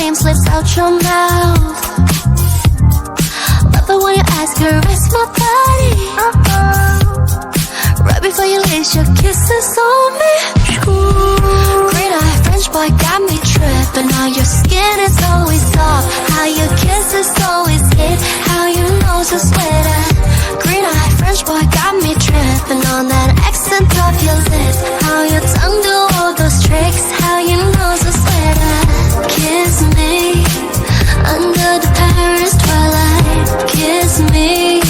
name slips out your mouth. Love it when you ask her, rest my body. Right before you lace your kisses on me. Green eye French boy got me tripping. How your skin is always soft, how your kisses always hit, how your nose is sweater. Green eye French boy got me tripping on that accent of your lips, how your tongue do all those tricks, how your nose is sweater. Kiss me under the Paris twilight. Kiss me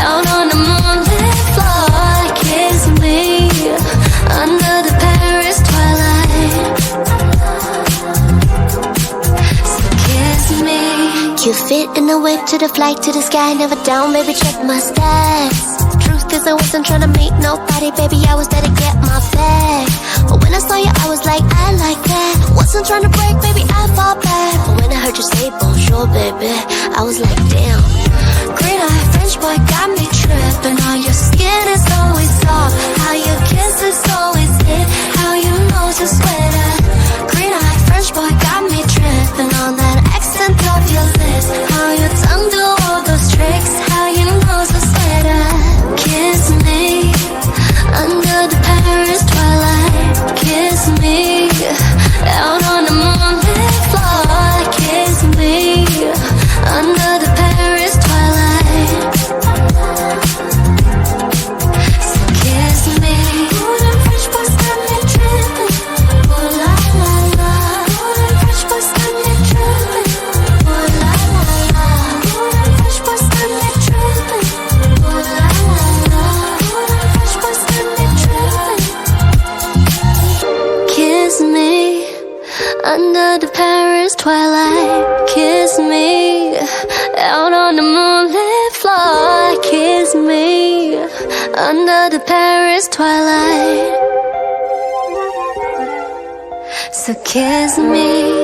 out on the moonlit floor. Kiss me under the Paris twilight. So kiss me. You fit in the whip to the flight to the sky, never down, baby, check my stats. Truth is I wasn't trying to meet nobody, baby, I was there to get my bag. But when I saw you, I was like, I like that. Wasn't trying to break, baby, I fall back. But when I heard you say bonjour, baby, I was like, damn. Green eye French boy got me tripping. How your skin is always soft, how your kiss is always hit, how your nose is sweater. Green eye French boy got me tripping on that accent of your lips, how your tongue do all those tricks, how your nose is sweater. Kiss me under the Paris twilight. Kiss me out on the moonlit floor. Kiss me under the Paris twilight. So kiss me. Ooh, them French boys got me tripping. Ooh la la la. Ooh, them French boys got me tripping. Ooh la la la. Ooh, them French boys got me tripping. Ooh la la la. Ooh, them French boys got me tripping. Kiss me under the Paris twilight. Kiss me out on the moonlit floor. Kiss me under the Paris twilight. So kiss me.